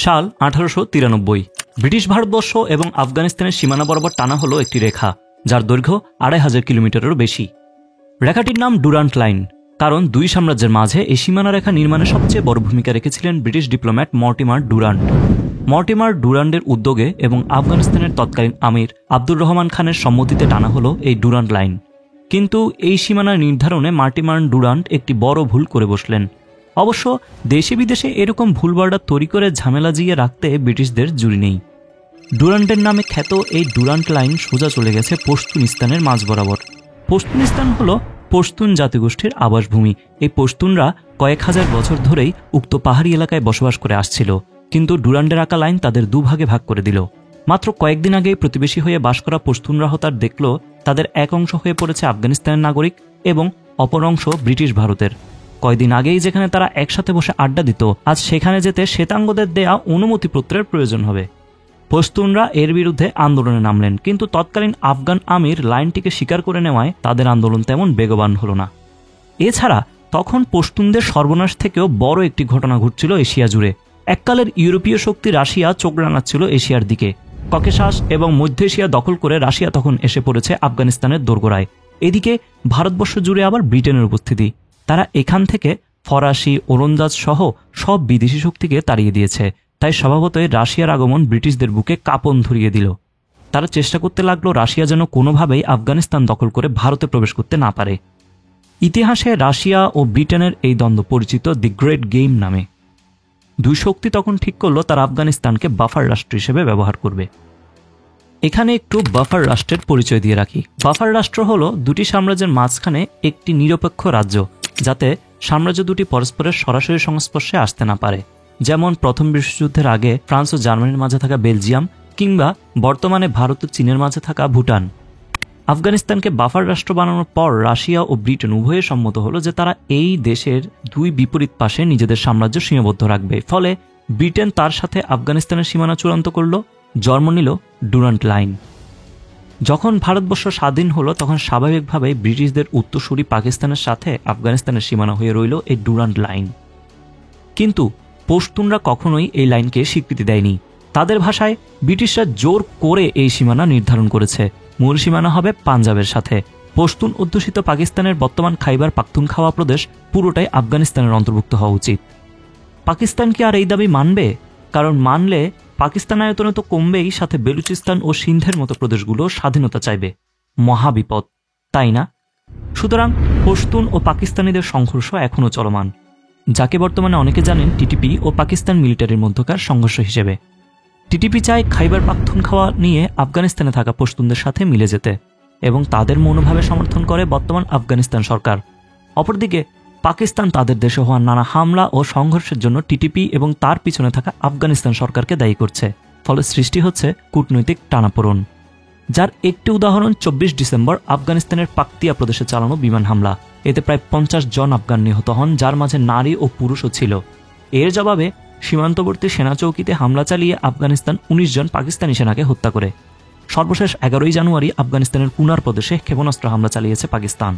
সাল 1893। ব্রিটিশ ভারতবর্ষ এবং আফগানিস্তানের সীমানা বরাবর টানা হলো একটি রেখা, যার দৈর্ঘ্য 2500 কিলোমিটারেরও বেশি। রেখাটির নাম ডুরান্ট লাইন, কারণ দুই সাম্রাজ্যের মাঝে এই সীমানা রেখা নির্মাণে সবচেয়ে বড় ভূমিকা রেখেছিলেন British diplomat Mortimer Durand. Mortimer ডুরান্টের উদ্যোগে এবং আফগানিস্তানের তৎকালীন আমির আব্দুর রহমান খানের সম্মতিতে টানা হলো এই ডুরান্ট লাইন। কিন্তু এই সীমানা নির্ধারণে মর্টিমার ডুরান্ট একটি বড় ভুল করে বসলেন। অবশ্য দেশে বিদেশে এরকম ভুল বর্ডার তৈরি করে ঝামেলা জিয়ে রাখতে ব্রিটিশদের জুড়ি নেই। ডুরান্টের নামে খ্যাত এই ডুরান্ট লাইন সোজা চলে গেছে পশতুনিস্তানের মাঝ বরাবর। পশতুনিস্তান হল পশতুন জাতিগোষ্ঠীর আবাসভূমি। এই পশতুনরা কয়েক হাজার বছর ধরেই উক্ত পাহাড়ি এলাকায় বসবাস করে আসছিল, কিন্তু ডুরান্টের আঁকা লাইন তাদের দুভাগে ভাগ করে দিল। মাত্র কয়েকদিন আগেই প্রতিবেশী হয়ে বাস করা পশতুনরা হতার দেখল তাদের এক অংশ হয়ে পড়েছে আফগানিস্তানের নাগরিক এবং অপর অংশ ব্রিটিশ ভারতের। কয়েকদিন আগেই যেখানে তারা একসাথে বসে আড্ডা দিত, আজ সেখানে যেতে শ্বেতাঙ্গদের দেয়া অনুমতিপত্রের প্রয়োজন হবে। পশতুনরা এর বিরুদ্ধে আন্দোলনে নামলেন, কিন্তু তৎকালীন আফগান আমির লাইনটিকে স্বীকার করে নেওয়ায় তাদের আন্দোলন তেমন বেগবান হল না। এছাড়া তখন পশতুনদের সর্বনাশ থেকেও বড় একটি ঘটনা ঘটছিল এশিয়া জুড়ে। এককালের ইউরোপীয় শক্তি রাশিয়া চোখ রাঙাচ্ছিল এশিয়ার দিকে। ককেশাস এবং মধ্য এশিয়া দখল করে রাশিয়া তখন এসে পড়েছে আফগানিস্তানের দোরগোড়ায়। এদিকে ভারতবর্ষ জুড়ে আবার ব্রিটেনের উপস্থিতি। তারা এখান থেকে ফরাসি, ওলন্দাজ সহ সব বিদেশি শক্তিকে তাড়িয়ে দিয়েছে। তাই স্বভাবতই রাশিয়ার আগমন ব্রিটিশদের বুকে কাঁপন ধরিয়ে দিল। তারা চেষ্টা করতে লাগলো রাশিয়া যেন কোনোভাবেই আফগানিস্তান দখল করে ভারতে প্রবেশ করতে না পারে। ইতিহাসে রাশিয়া ও ব্রিটেনের এই দ্বন্দ্ব পরিচিত দি গ্রেট গেম নামে। দুই শক্তি তখন ঠিক করলো তারা আফগানিস্তানকে বাফার রাষ্ট্র হিসেবে ব্যবহার করবে। এখানে একটু বাফার রাষ্ট্রের পরিচয় দিয়ে রাখি। বাফার রাষ্ট্র হলো দুটি সাম্রাজ্যের মাঝখানে একটি নিরপেক্ষ রাজ্য, যাতে সাম্রাজ্য দুটি পরস্পরের সরাসরি সংস্পর্শে আসতে না পারে। যেমন প্রথম বিশ্বযুদ্ধের আগে ফ্রান্স ও জার্মানির মাঝে থাকা বেলজিয়াম, কিংবা বর্তমানে ভারত ও চীনের মাঝে থাকা ভুটান। আফগানিস্তানকে বাফার রাষ্ট্র বানানোর পর রাশিয়া ও ব্রিটেন উভয়ে সম্মত হলো যে তারা এই দেশের দুই বিপরীত পাশে নিজেদের সাম্রাজ্য সীমাবদ্ধ রাখবে। ফলে ব্রিটেন তার সাথে আফগানিস্তানের সীমানা চূড়ান্ত করল, জন্ম নিল ডুরান্ট লাইন। যখন ভারতবর্ষ স্বাধীন হলো তখন স্বাভাবিকভাবেই ব্রিটিশদের উত্তরসূরি পাকিস্তানের সাথে আফগানিস্তানের সীমানা হয়ে রইল এই ডুরান্ট লাইন। কিন্তু পশতুনরা কখনোই এই লাইনকে স্বীকৃতি দেয়নি। তাদের ভাষায় ব্রিটিশরা জোর করে এই সীমানা নির্ধারণ করেছে। মূল সীমানা হবে পাঞ্জাবের সাথে। পশতুন অধ্যুষিত পাকিস্তানের বর্তমান খাইবার পাখতুনখাওয়া প্রদেশ পুরোটাই আফগানিস্তানের অন্তর্ভুক্ত হওয়া উচিত। পাকিস্তান কি আর এই দাবি মানবে? কারণ মানলে পাকিস্তান আয়তনে তো কমবেই, সাথে বেলুচিস্তান ও সিন্ধের মতো প্রদেশগুলো স্বাধীনতা চাইবে। মহাবিপদ, তাই না? সুতরাং পশতুন ও পাকিস্তানিদের সংঘর্ষ এখনও চলমান, যাকে বর্তমানে অনেকে জানেন টিটিপি ও পাকিস্তান মিলিটারির মধ্যকার সংঘর্ষ হিসেবে। টিটিপি চায় খাইবার পাখতুনখাওয়া নিয়ে আফগানিস্তানে থাকা পশতুনদের সাথে মিলে যেতে, এবং তাদের মনোভাবে সমর্থন করে বর্তমান আফগানিস্তান সরকার। অপরদিকে পাকিস্তান তাদের দেশে হওয়া নানা হামলা ও সংঘর্ষের জন্য টিটিপি এবং তার পিছনে থাকা আফগানিস্তান সরকারকে দায়ী করছে। ফলে সৃষ্টি হচ্ছে কূটনৈতিক টানাপোড়েন, যার একটি উদাহরণ 24 ডিসেম্বর আফগানিস্তানের পাকতিয়া প্রদেশে চালানো বিমান হামলা। এতে প্রায় 50 জন আফগান নিহত হন, যার মাঝে নারী ও পুরুষও ছিল। এর জবাবে সীমান্তবর্তী সেনা চৌকিতে হামলা চালিয়ে আফগানিস্তান 19 জন পাকিস্তানি সেনাকে হত্যা করে। সর্বশেষ 11 জানুয়ারি আফগানিস্তানের কুনার প্রদেশে ক্ষেপণাস্ত্র হামলা চালিয়েছে পাকিস্তান।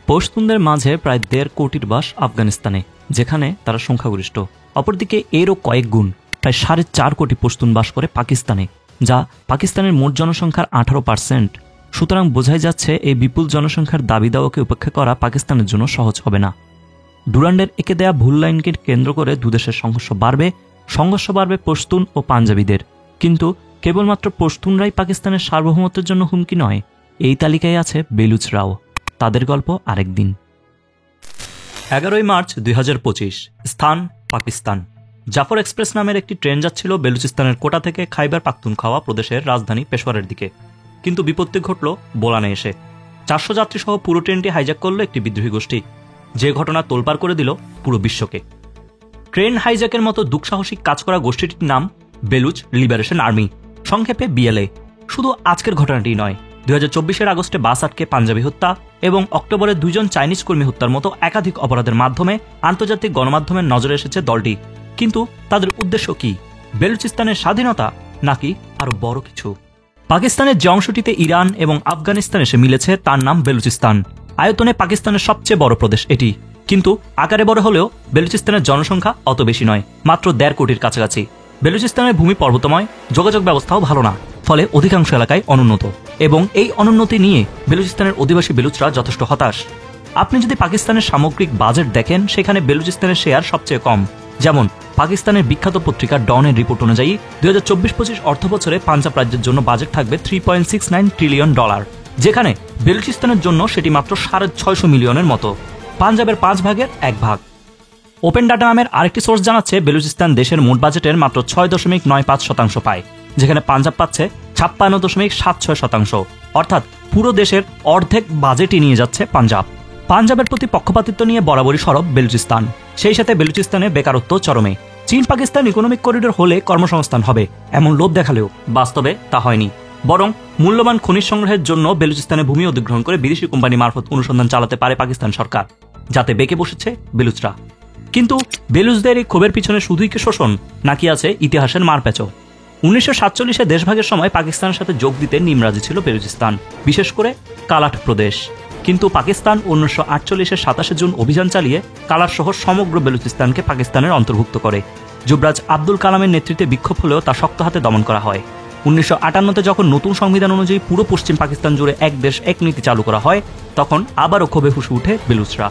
পশতুনদের মাঝে প্রায় 1.5 কোটির বাস আফগানিস্তানে, যেখানে তারা সংখ্যাগরিষ্ঠ। অপরদিকে এরও কয়েক গুণ, প্রায় 4.5 কোটি পশতুন বাস করে পাকিস্তানে, যা পাকিস্তানের মোট জনসংখ্যার 18%। সুতরাং বোঝাই যাচ্ছে এই বিপুল জনসংখ্যার দাবি দাওয়াকে উপেক্ষা করা পাকিস্তানের জন্য সহজ হবে না। ডুরান্ডের একে দেয়া ভুল লাইনকে কেন্দ্র করে দুদেশের সংঘর্ষ বাড়বে পশতুন ও পাঞ্জাবিদের। কিন্তু কেবলমাত্র পশতুনরাই পাকিস্তানের সার্বভৌমত্বের জন্য হুমকি নয়, এই তালিকায় আছে বেলুচরাও। তাদের গল্প আরেকদিন। 11 মার্চ 2025, স্থান পাকিস্তান। জাফর এক্সপ্রেস নামের একটি ট্রেন যাচ্ছিল বেলুচিস্তানের কোটা থেকে খাইবার পাখতুনখাওয়া প্রদেশের রাজধানী পেশোয়ারের দিকে। কিন্তু বিপত্তি ঘটল বোলানে এসে। 400 যাত্রী সহ পুরো ট্রেনটি হাইজ্যাক করল একটি বিদ্রোহী গোষ্ঠী, যে ঘটনা তোলপাড় করে দিল পুরো বিশ্বকে। ট্রেন হাইজ্যাকের মতো দুঃসাহসিক কাজ করা গোষ্ঠীটির নাম বেলুচ লিবারেশন আর্মি, সংক্ষেপে BLA। শুধু আজকের ঘটনাটি নয়, 2024 আগস্টে বাস আটকে পাঞ্জাবি হত্যা এবং অক্টোবরে 2 জন চাইনিজ কর্মী হত্যার মতো একাধিক অপরাধের মাধ্যমে আন্তর্জাতিক গণমাধ্যমের নজরে এসেছে দলটি। কিন্তু তাদের উদ্দেশ্য কি? বেলুচিস্তানের স্বাধীনতা, নাকি আরো বড় কিছু? পাকিস্তানের যে অংশটিতে ইরান এবং আফগানিস্তান এসে মিলেছে তার নাম বেলুচিস্তান। আয়তনে পাকিস্তানের সবচেয়ে বড় প্রদেশ এটি, কিন্তু আকারে বড় হলেও বেলুচিস্তানের জনসংখ্যা অত বেশি নয়, মাত্র 1.5 কোটির কাছাকাছি। বেলুচিস্তানের ভূমি পর্বতময়, যোগাযোগ ব্যবস্থাও ভালো না, ফলে অধিকাংশ এলাকায় অনুন্নত, এবং এই অনুন্নতি নিয়ে বেলুচিস্তানের অধিবাসী বেলুচরা যথেষ্ট হতাশ। আপনি যদি পাকিস্তানের সামগ্রিক বাজেট দেখেন, সেখানে বেলুচিস্তানের শেয়ার সবচেয়ে কম। যেমন পাকিস্তানের বিখ্যাত পত্রিকা ডনের রিপোর্ট অনুযায়ী 2024-25 অর্থবছরে পাঞ্জাব রাজ্যের জন্য বাজেট থাকবে $3.69 ট্রিলিয়ন, যেখানে বেলুচিস্তানের জন্য সেটি মাত্র 650 মিলিয়নের মতো, পাঞ্জাবের 5 ভাগের 1 ভাগ। ওপেন ডাটা নামের আরেকটি সোর্স জানাচ্ছে বেলুচিস্তান দেশের মোট বাজেটের মাত্র 6.95% পায়, যেখানে পাঞ্জাব পাচ্ছে 56.76%, অর্থাৎ পুরো দেশের অর্ধেক বাজেটই নিয়ে যাচ্ছে পাঞ্জাব। পাঞ্জাবের প্রতি পক্ষপাতিত্ব নিয়ে বরাবরই সরব বেলুচিস্তান। সেই সাথে বেলুচিস্তানে বেকারত্ব চরমে। চীন পাকিস্তান ইকোনমিক করিডোর হলে কর্মসংস্থান হবে এমন লোভ দেখালেও বাস্তবে তা হয়নি। বরং মূল্যবান খনিজ সংগ্রহের জন্য বেলুচিস্তানে ভূমি অধিগ্রহণ করে বিদেশি কোম্পানি মারফত অনুসন্ধান চালাতে পারে পাকিস্তান সরকার, যাতে বেঁকে বসেছে বেলুচরা। কিন্তু বেলুচদের এই ক্ষোভের পিছনে শুধুই কি শোষণ, নাকি আছে ইতিহাসের মারপ্যাচও? 1947-এ দেশভাগের সময় পাকিস্তানের সাথে যোগ দিতে নিমরাজি ছিল বেলুচিস্তান, বিশেষ করে কালাট প্রদেশ। কিন্তু পাকিস্তান 1948-এর 27 জুন অভিযান চালিয়ে কালাট সহ সমগ্র বেলুচিস্তানকে পাকিস্তানের অন্তর্ভুক্ত করে। যুবরাজ আব্দুল কালামের নেতৃত্বে বিক্ষোভ হলেও তা শক্ত হাতে দমন করা হয়। 1958-তে যখন নতুন সংবিধান অনুযায়ী পুরো পশ্চিম পাকিস্তান জুড়ে এক দেশ এক নীতি চালু করা হয়, তখন আবারও ক্ষোভে ফুঁসে উঠে বেলুচরা।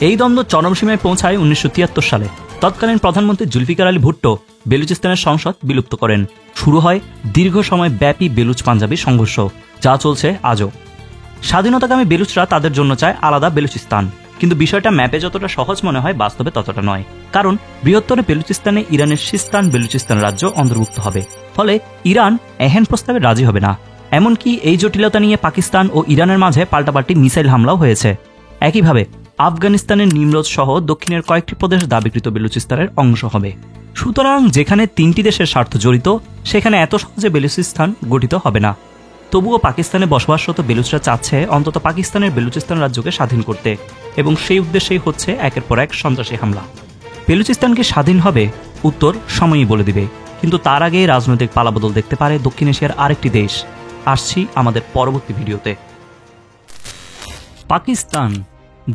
এই দ্বন্দ্ব চরমসীমায় পৌঁছায় 1973 সালে। তৎকালীন প্রধানমন্ত্রী জুলফিকার আলী ভুট্টো বেলুচিস্তানের সংসদ বিলুপ্ত করেন। শুরু হয় দীর্ঘ সময় ব্যাপী বেলুচ পাঞ্জাবি সংঘর্ষ, যা চলছে আজও। স্বাধীনতাকামী বেলুচরা তাদের জন্য চায় আলাদা বেলুচিস্তান, কিন্তু বিষয়টা ম্যাপে যতটা সহজ মনে হয় বাস্তবে ততটা নয়। কারণ বৃহত্তর বেলুচিস্তানে ইরানের সিস্তান বেলুচিস্তান রাজ্য অন্তর্ভুক্ত হবে, ফলে ইরান এহেন প্রস্তাবে রাজি হবে না। এমনকি এই জটিলতা নিয়ে পাকিস্তান ও ইরানের মাঝে পাল্টাপাল্টি মিসাইল হামলাও হয়েছে। একইভাবে আফগানিস্তানের নিমরোজ সহ দক্ষিণের কয়েকটি প্রদেশ দাবিকৃত বেলুচিস্তানের অংশ হবে। সুতরাং যেখানে 3টি দেশের স্বার্থ জড়িত, সেখানে এত সহজে বেলুচিস্তান গঠিত হবে না। তবুও পাকিস্তানে বসবাসরত বেলুচরা চাচ্ছে অন্তত পাকিস্তানের বেলুচিস্তান রাজ্যকে স্বাধীন করতে, এবং সেই উদ্দেশ্যেই হচ্ছে একের পর এক সন্ত্রাসী হামলা। বেলুচিস্তান কি স্বাধীন হবে? উত্তর সময়ই বলে দিবে, কিন্তু তার আগে রাজনৈতিক পালাবদল দেখতে পারে দক্ষিণ এশিয়ার আরেকটি দেশ। আসছি আমাদের পরবর্তী ভিডিওতে। পাকিস্তান,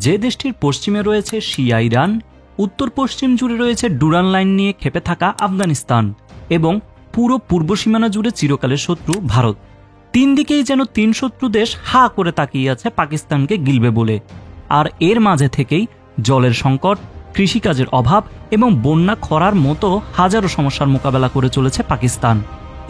যে দেশটির পশ্চিমে রয়েছে শিয়া ইরান, উত্তর পশ্চিম জুড়ে রয়েছে ডুরান লাইন নিয়ে খেপে থাকা আফগানিস্তান, এবং পুরো পূর্ব সীমানা জুড়ে চিরকালের শত্রু ভারত। 3 দিকেই যেন 3 শত্রু দেশ হা করে তাকিয়ে আছে পাকিস্তানকে গিলবে বলে। আর এর মাঝে থেকেই জলের সংকট, কৃষিকাজের অভাব এবং বন্যা খরার মতো হাজারো সমস্যার মোকাবেলা করে চলেছে পাকিস্তান।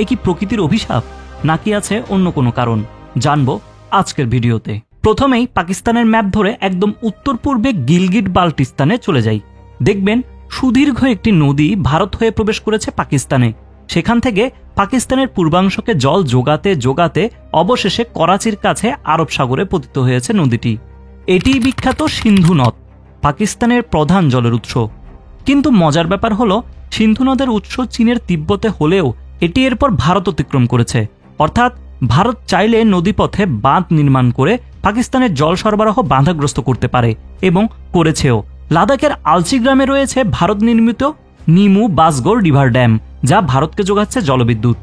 এ কি প্রকৃতির অভিশাপ, নাকি আছে অন্য কোনো কারণ? জানবো আজকের ভিডিওতে। প্রথমেই পাকিস্তানের ম্যাপ ধরে একদম উত্তর পূর্বে গিলগিট বাল্টিস্তানে চলে যাই। দেখবেন সুদীর্ঘ একটি নদী ভারত হয়ে প্রবেশ করেছে পাকিস্তানে। সেখান থেকে পাকিস্তানের পূর্বাংশকে জল যোগাতে যোগাতে অবশেষে করাচির কাছে আরব সাগরে পতিত হয়েছে নদীটি। এটিই বিখ্যাত সিন্ধু নদ, পাকিস্তানের প্রধান জলের উৎস। কিন্তু মজার ব্যাপার হলো, সিন্ধু নদের উৎস চীনের তিব্বতে হলেও এটি এরপর ভারত অতিক্রম করেছে। অর্থাৎ ভারত চাইলে নদীপথে বাঁধ নির্মাণ করে পাকিস্তানের জল সরবরাহ বাধাগ্রস্ত করতে পারে, এবং করেছেও। লাদাখের আলচি গ্রামে রয়েছে ভারত নির্মিত নিমু বাসগড় রিভার ড্যাম, যা ভারতকে যোগাচ্ছে জলবিদ্যুৎ।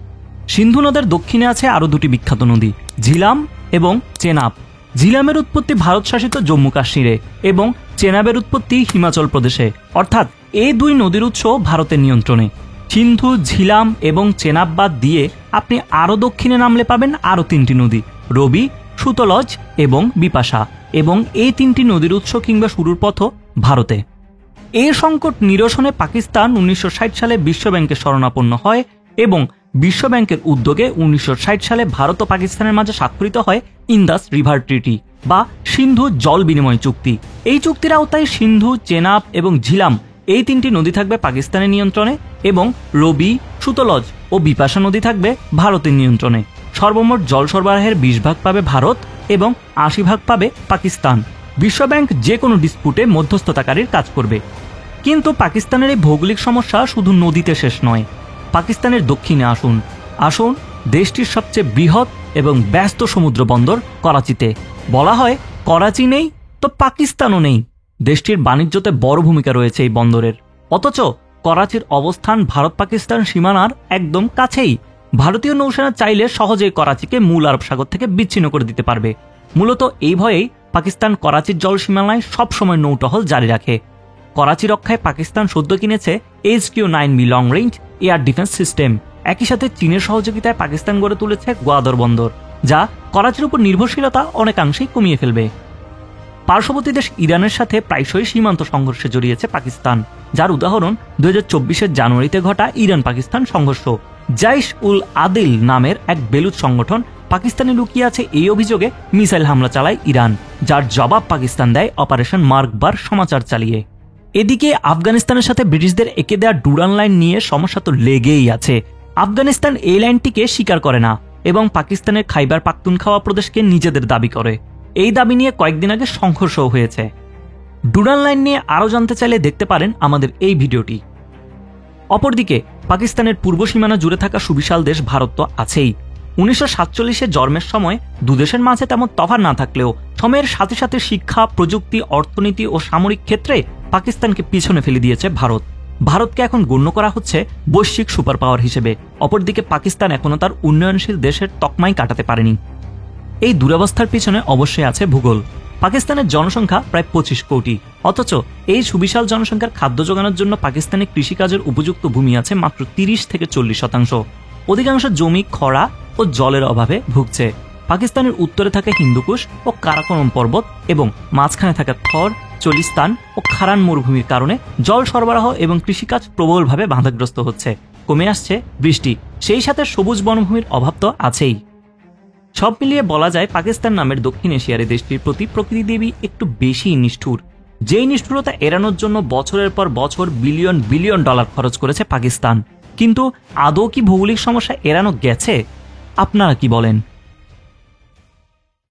সিন্ধু নদের দক্ষিণে আছে আরও 2টি বিখ্যাত নদী, ঝিলাম এবং চেনাব। ঝিলামের উৎপত্তি ভারত শাসিত জম্মু কাশ্মীরে, এবং চেনাবের উৎপত্তি হিমাচল প্রদেশে। অর্থাৎ এই 2 নদীর উৎস ভারতের নিয়ন্ত্রণে। সিন্ধু, ঝিলাম এবং চেনাব বাদ দিয়ে আপনি আরও দক্ষিণে নামলে পাবেন আরও 3টি নদী, রবি, সুতলজ এবং বিপাশা, এবং এই 3টি নদীর উৎস কিংবা শুরুর পথও ভারতে। এই সংকট নিরসনে পাকিস্তান 1960 সালে বিশ্বব্যাংকের শরণাপন্ন হয়, এবং বিশ্বব্যাংকের উদ্যোগে 1960 সালে ভারত ও পাকিস্তানের মাঝে স্বাক্ষরিত হয় ইন্দাস রিভার ট্রিটি বা সিন্ধু জল বিনিময় চুক্তি। এই চুক্তির আওতায় সিন্ধু, চেনাব এবং ঝিলাম এই 3টি নদী থাকবে পাকিস্তানের নিয়ন্ত্রণে, এবং রবি, সুতলজ ও বিপাশা নদী থাকবে ভারতের নিয়ন্ত্রণে। সর্বমোট জল সরবরাহের 20 ভাগ পাবে ভারত এবং 80 ভাগ পাবে পাকিস্তান। বিশ্বব্যাংক যে কোনো ডিসপুটে মধ্যস্থতাকারীর কাজ করবে। কিন্তু পাকিস্তানের এই ভৌগোলিক সমস্যা শুধু নদীতে শেষ নয়। পাকিস্তানের দক্ষিণে আসুন আসুন দেশটির সবচেয়ে বৃহৎ এবং ব্যস্ত সমুদ্র বন্দর করাচিতে। বলা হয় করাচি নেই তো পাকিস্তানও নেই। দেশটির বাণিজ্যতে বড় ভূমিকা রয়েছে এই বন্দরের। অথচ করাচির অবস্থান ভারত পাকিস্তান সীমানার একদম কাছেই। ভারতীয় নৌসেনা চাইলে সহজেই করাচিকে মূল আরব সাগর থেকে বিচ্ছিন্ন করে দিতে পারবে। মূলত এই ভয়েই পাকিস্তান করাচির জল সীমানায় সবসময় নৌটহল জারি রাখে। করাচি রক্ষায় পাকিস্তান সদ্য কিনেছে HQ-9B long range air defence system. একই সাথে চীনের সহযোগিতায় পাকিস্তান গড়ে তুলেছে গোয়াদর বন্দর, যা করাচির উপর নির্ভরশীলতা অনেকাংশেই কমিয়ে ফেলবে। পার্শ্ববর্তী দেশ ইরানের সাথে প্রায়শই সীমান্ত সংঘর্ষে জড়িয়েছে পাকিস্তান, যার উদাহরণ 2024 জানুয়ারিতে ঘটা ইরান পাকিস্তান সংঘর্ষ। জাইশ উল আদিল নামের এক বেলুচ সংগঠন পাকিস্তানে লুকিয়ে আছে এই অভিযোগে মিসাইল হামলা চালায় ইরান, যার জবাব পাকিস্তান দেয় অপারেশন মার্কবার সমাচার চালিয়ে। এদিকে আফগানিস্তানের সাথে ব্রিটিশদের এঁকে দেওয়া ডুরান্ড লাইন নিয়ে সমস্যা তো লেগেই আছে। আফগানিস্তান এই লাইনটিকে স্বীকার করে না এবং পাকিস্তানের খাইবার পাখতুনখাওয়া প্রদেশকে নিজেদের দাবি করে। এই দাবি নিয়ে কয়েকদিন আগে সংঘর্ষও হয়েছে। ডুরান্ড লাইন নিয়ে আরও জানতে চাইলে দেখতে পারেন আমাদের এই ভিডিওটি। অপরদিকে পাকিস্তানের পূর্ব সীমানা জুড়ে থাকা সুবিশাল দেশ ভারত তো আছেই। 1947-এ জন্মের সময় দুদেশের মাঝে তেমন তফাৎ না থাকলেও সময়ের সাথে সাথে শিক্ষা, প্রযুক্তি, অর্থনীতি ও সামরিক ক্ষেত্রে পাকিস্তানকে পিছনে ফেলে দিয়েছে ভারত। ভারতকে এখন গণ্য করা হচ্ছে বৈশ্বিক সুপার পাওয়ার হিসেবে। অপরদিকে পাকিস্তান এখনও তার উন্নয়নশীল দেশের তকমাই কাটাতে পারেনি। এই দুরবস্থার পিছনে অবশ্যই আছে ভূগোল। পাকিস্তানের জনসংখ্যা প্রায় 25 কোটি, অথচ এই সুবিশাল জনসংখ্যার খাদ্য যোগানোর জন্য পাকিস্তানে কৃষিকাজের উপযুক্ত ভূমি আছে মাত্র 30-40%। অধিকাংশ জমি খরা ও জলের অভাবে ভুগছে। পাকিস্তানের উত্তরে থাকে হিন্দুকুশ ও কারাকোরম পর্বত এবং মাঝখানে থাকা থর, চলিস্তান ও খারান মরুভূমির কারণে জল সরবরাহ এবং কৃষিকাজ প্রবলভাবে বাধাগ্রস্ত হচ্ছে। কমে আসছে বৃষ্টি, সেই সাথে সবুজ বনভূমির অভাব তো আছেই। সব মিলিয়ে বলা যায় পাকিস্তান নামের দক্ষিণ এশিয়ার দেশটির প্রতি প্রকৃতি দেবী একটু বেশি নিষ্ঠুর। যেই নিষ্ঠুরতা এড়ানোর জন্য বছরের পর বছর বিলিয়ন বিলিয়ন ডলার খরচ করেছে পাকিস্তান। কিন্তু আদৌ কি ভৌগোলিক সমস্যা এড়ানো গেছে? আপনারা কি বলেন?